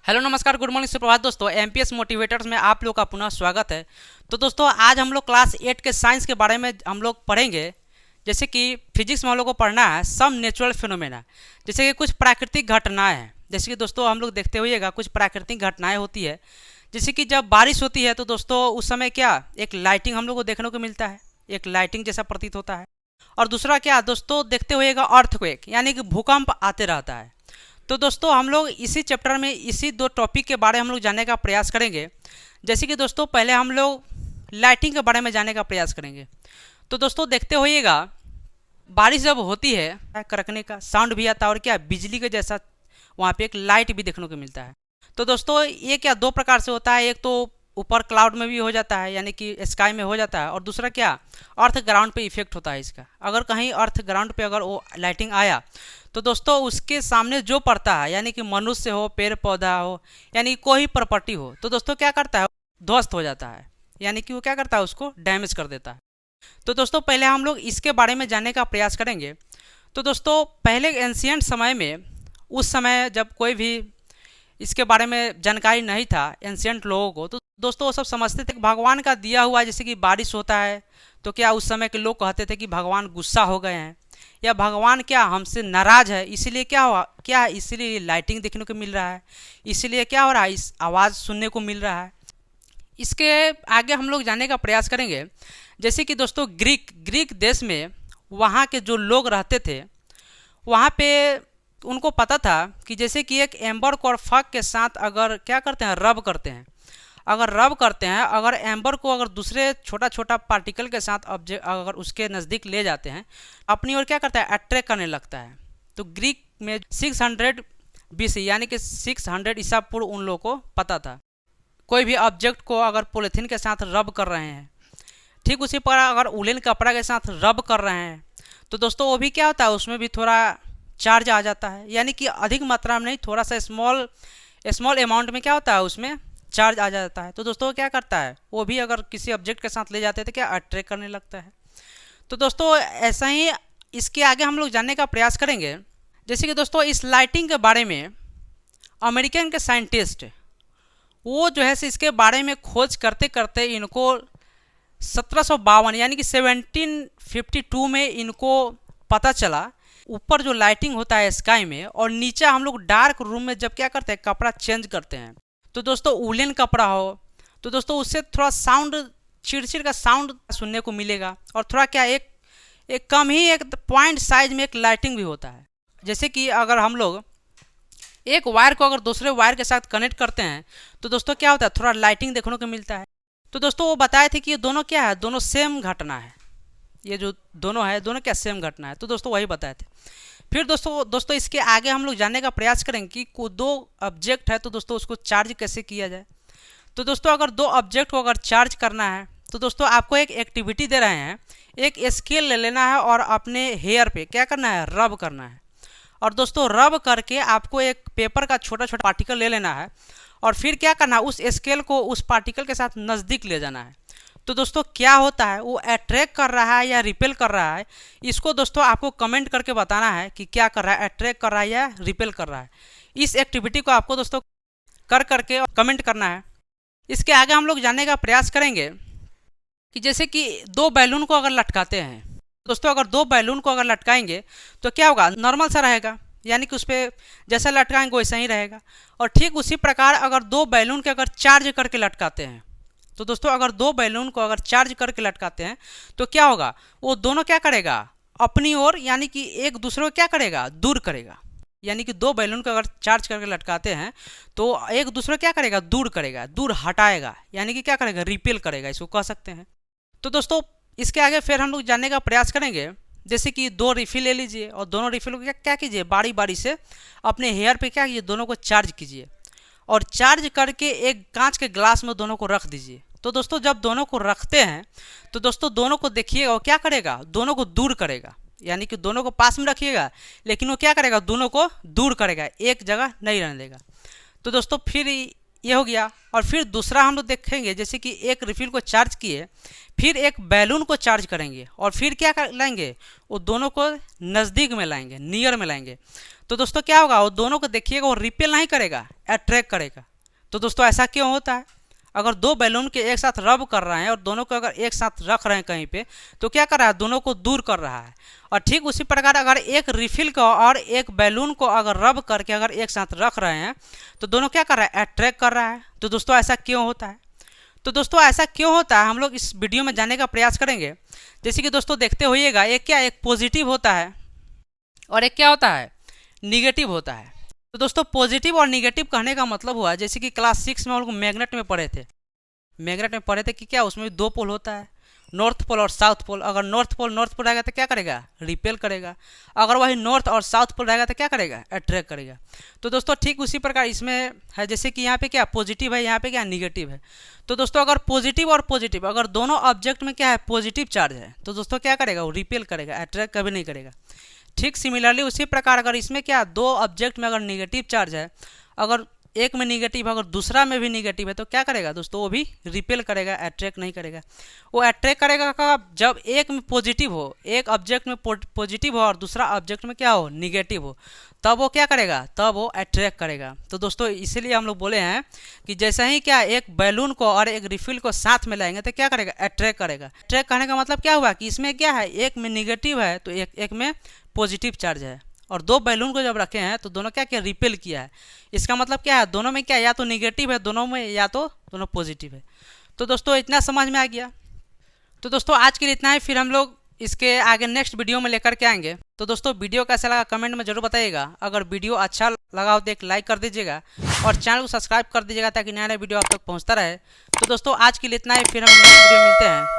Hello नमस्कार good morning सुप्रभात दोस्तों, एमपीएस मोटिवेटर्स में आप लोग का पुनः स्वागत है। तो दोस्तों आज हम लोग क्लास 8 के साइंस के बारे में हम लोग पढ़ेंगे। जैसे कि फिजिक्स में हम लोग को पढ़ना है सम नेचुरल फिनोमेना, जैसे कि कुछ प्राकृतिक घटनाएं हैं। जैसे कि दोस्तों हम लोग देखते होइएगा कुछ प्राकृतिक घटनाएं होती है, जैसे कि जब बारिश होती है तो दोस्तों उस समय क्या एक लाइटिंग हम लोग को देखने को मिलता है, एक लाइटिंग जैसा प्रतीत होता है। और दूसरा क्या दोस्तों देखते होइएगा अर्थक्वेक यानी कि भूकंप आते रहता है। तो दोस्तों हम लोग इसी चैप्टर में इसी दो टॉपिक के बारे में हम लोग जानने का प्रयास करेंगे। जैसे कि दोस्तों पहले हम लोग लाइटिंग के बारे में जानने का प्रयास करेंगे। तो दोस्तों देखते होइएगा बारिश जब होती है कड़कने का साउंड भी आता है और क्या बिजली के जैसा वहाँ पे एक लाइट भी देखने को मिलता है। तो दोस्तों ये क्या दो प्रकार से होता है, एक तो ऊपर क्लाउड में भी हो जाता है यानी कि स्काई में हो जाता है, और दूसरा क्या अर्थ ग्राउंड पे इफेक्ट होता है इसका। अगर कहीं अर्थ ग्राउंड पे अगर वो लाइटिंग आया तो दोस्तों उसके सामने जो पड़ता है यानी कि मनुष्य हो, पेड़ पौधा हो, यानी कोई प्रॉपर्टी हो, तो दोस्तों क्या करता है ध्वस्त हो जाता है, यानी कि वो क्या करता है उसको डैमेज कर देता है। तो दोस्तों पहले हम लोग इसके बारे में जानने का प्रयास करेंगे। तो दोस्तों पहले एंशियंट समय में, उस समय जब कोई भी इसके बारे में जानकारी नहीं था एंशियंट लोगों को, तो दोस्तों वो सब समझते थे कि भगवान का दिया हुआ जैसे कि बारिश होता है तो क्या उस समय के लोग कहते थे कि भगवान गुस्सा हो गए हैं या भगवान क्या हमसे नाराज है, इसीलिए क्या हुआ क्या इसीलिए लाइटिंग देखने को मिल रहा है, इसीलिए क्या हो रहा है इस आवाज़ सुनने को मिल रहा है। इसके आगे हम लोग जानने का प्रयास करेंगे। जैसे कि दोस्तों ग्रीक देश में वहाँ के जो लोग रहते थे वहाँ पे उनको पता था कि जैसे कि एक एम्बर को और फक के साथ अगर क्या करते हैं रब करते हैं, अगर एम्बर को अगर दूसरे छोटा छोटा पार्टिकल के साथ ऑब्जेक्ट अगर उसके नज़दीक ले जाते हैं अपनी ओर क्या करता है अट्रैक्ट करने लगता है। तो ग्रीक में 600 BC यानी कि 600 ईसा पूर्व उन लोगों को पता था कोई भी ऑब्जेक्ट को अगर पॉलीथीन के साथ रब कर रहे हैं, ठीक उसी पर अगर उलेन कपड़ा के साथ रब कर रहे हैं तो दोस्तों वो भी क्या होता है उसमें भी थोड़ा चार्ज आ जाता है, यानी कि अधिक मात्रा में नहीं, थोड़ा सा स्मॉल अमाउंट में क्या होता है उसमें चार्ज आ जाता है। तो दोस्तों क्या करता है वो भी अगर किसी ऑब्जेक्ट के साथ ले जाते हैं तो क्या अट्रैक्ट करने लगता है। तो दोस्तों ऐसा ही इसके आगे हम लोग जानने का प्रयास करेंगे। जैसे कि दोस्तों इस लाइटिंग के बारे में अमेरिकन के साइंटिस्ट वो जो है इसके बारे में खोज करते करते इनको 1752 यानी कि 1752 में इनको पता चला ऊपर जो लाइटिंग होता है स्काई में और नीचे हम लोग डार्क रूम में जब क्या करते हैं कपड़ा चेंज करते हैं तो दोस्तों उलेन कपड़ा हो तो दोस्तों उससे थोड़ा साउंड चिड़चिड़ का साउंड सुनने को मिलेगा और थोड़ा क्या एक कम ही एक पॉइंट साइज में एक लाइटिंग भी होता है। जैसे कि अगर हम लोग एक वायर को अगर दूसरे वायर के साथ कनेक्ट करते हैं तो दोस्तों क्या होता है थोड़ा लाइटिंग देखने को मिलता है। तो दोस्तों वो बताए थे कि ये दोनों क्या है, दोनों सेम घटना है, ये जो दोनों है दोनों क्या सेम घटना है। तो दोस्तों वही बताए थे। फिर दोस्तों इसके आगे हम लोग जानने का प्रयास करेंगे कि दो ऑब्जेक्ट है तो दोस्तों उसको चार्ज कैसे किया जाए। तो दोस्तों अगर दो ऑब्जेक्ट को अगर चार्ज करना है तो दोस्तों आपको एक एक्टिविटी दे रहे हैं, एक स्केल ले लेना है और अपने हेयर पे क्या करना है रब करना है, और दोस्तों रब करके आपको एक पेपर का छोटा छोटा पार्टिकल ले लेना है और फिर क्या करना है उस स्केल को उस पार्टिकल के साथ नज़दीक ले जाना है। तो दोस्तों क्या होता है वो अट्रैक्ट कर रहा है या रिपेल कर रहा है, इसको दोस्तों आपको कमेंट करके बताना है कि क्या कर रहा है, अट्रैक्ट कर रहा है या रिपेल कर रहा है। इस एक्टिविटी को आपको दोस्तों करके कमेंट करना है। इसके आगे हम लोग जानने का प्रयास करेंगे कि जैसे कि दो बैलून को अगर लटकाते हैं दोस्तों, अगर दो बैलून को अगर लटकाएंगे तो क्या होगा नॉर्मल सा रहेगा, यानी कि उस पर जैसा लटकाएंगे वैसा ही रहेगा। और ठीक उसी प्रकार अगर दो बैलून के अगर चार्ज करके लटकाते हैं तो दोस्तों अगर दो बैलून को अगर चार्ज करके लटकाते हैं तो क्या होगा वो दोनों क्या करेगा अपनी ओर, यानी कि एक दूसरे को क्या करेगा दूर करेगा। यानी कि दो बैलून को अगर चार्ज करके लटकाते हैं तो एक दूसरे क्या करेगा दूर करेगा, दूर हटाएगा, यानी कि क्या करेगा रिपेल करेगा, इसको कह सकते हैं। तो दोस्तों इसके आगे फिर हम लोग जानने का प्रयास करेंगे। जैसे कि दो रिफिल ले लीजिए और दोनों रिफिल को क्या कीजिए बारी बारी से अपने हेयर पे क्या कीजिए दोनों को चार्ज कीजिए और चार्ज करके एक कांच के ग्लास में दोनों को रख दीजिए। तो दोस्तों जब दोनों को रखते हैं तो दोस्तों दोनों को देखिएगा वो क्या करेगा दोनों को दूर करेगा, यानी कि दोनों को पास में रखिएगा लेकिन वो क्या करेगा दोनों को दूर करेगा, एक जगह नहीं रहने देगा। तो दोस्तों फिर ये हो गया। और फिर दूसरा हम लोग देखेंगे जैसे कि एक रिफिल को चार्ज किए फिर एक बैलून को चार्ज करेंगे और फिर क्या लाएंगे वो दोनों को नज़दीक में लाएंगे, नियर में लाएंगे। तो दोस्तों क्या होगा वो दोनों को देखिएगा वो रिपेल नहीं करेगा, अट्रैक्ट करेगा। तो दोस्तों ऐसा क्यों होता है? अगर दो बैलून के एक साथ रब कर रहे हैं और दोनों को अगर एक साथ रख रहे हैं कहीं पे, तो क्या कर रहा है? दोनों को दूर कर रहा है। और ठीक उसी प्रकार अगर एक रिफिल को और एक बैलून को अगर रब करके अगर एक साथ रख रहे हैं, तो दोनों क्या कर रहा है? अट्रैक्ट कर रहा है। तो दोस्तों ऐसा क्यों होता है? तो दोस्तों ऐसा क्यों होता है हम लोग इस वीडियो में जानने का प्रयास करेंगे। जैसे कि दोस्तों देखते होइएगा, एक पॉजिटिव होता है और एक क्या होता है? निगेटिव होता है। तो दोस्तों पॉजिटिव और निगेटिव कहने का मतलब हुआ, जैसे कि क्लास 6 में हम लोग मैग्नेट में पढ़े थे। मैग्नेट में पढ़े थे कि क्या उसमें भी दो पोल होता है, नॉर्थ पोल और साउथ पोल। अगर नॉर्थ पोल रहेगा तो क्या करेगा? रिपेल करेगा। अगर वही नॉर्थ और साउथ पोल रहेगा तो क्या करेगा? अट्रैक्ट करेगा। तो दोस्तों ठीक उसी प्रकार इसमें है, जैसे कि यहाँ पे क्या पॉजिटिव है, यहाँ पे क्या निगेटिव है। तो दोस्तों अगर पॉजिटिव और पॉजिटिव अगर दोनों ऑब्जेक्ट में क्या है? पॉजिटिव चार्ज है, तो दोस्तों क्या करेगा? वो रिपेल करेगा, अट्रैक्ट कभी नहीं करेगा। ठीक सिमिलरली उसी प्रकार अगर इसमें क्या दो ऑब्जेक्ट में अगर निगेटिव चार्ज है, अगर एक में निगेटिव अगर दूसरा में भी निगेटिव है, तो क्या करेगा दोस्तों? वो भी रिपेल करेगा, अट्रैक्ट नहीं करेगा। वो अट्रैक्ट करेगा कब? जब एक में पॉजिटिव हो, एक ऑब्जेक्ट में पॉजिटिव हो और दूसरा ऑब्जेक्ट में क्या हो? निगेटिव हो, तब वो क्या करेगा? तब वो अट्रैक्ट करेगा। तो दोस्तों इसीलिए हम लोग बोले हैं कि जैसे ही क्या एक बैलून को और एक रिफिल को साथ में लाएंगे तो क्या करेगा? अट्रैक्ट करेगा। अट्रैक्ट करने का मतलब क्या हुआ कि इसमें क्या है? एक में निगेटिव है तो एक में पॉजिटिव चार्ज है, और दो बैलून को जब रखे हैं तो दोनों क्या किया? रिपेल किया है। इसका मतलब क्या है? दोनों में क्या या तो निगेटिव है, दोनों में या तो दोनों पॉजिटिव है। तो दोस्तों इतना समझ में आ गया। तो दोस्तों आज के लिए इतना ही, फिर हम लोग इसके आगे नेक्स्ट वीडियो में लेकर के आएंगे। तो दोस्तों वीडियो कैसा लगा कमेंट में जरूर बताइएगा। अगर वीडियो अच्छा लगा हो तो एक लाइक कर दीजिएगा और चैनल को सब्सक्राइब कर दीजिएगा ताकि नया नया वीडियो आप तक पहुँचता रहे। तो दोस्तों आज के लिए इतना ही, फिर हम नेक्स्ट वीडियो में मिलते हैं।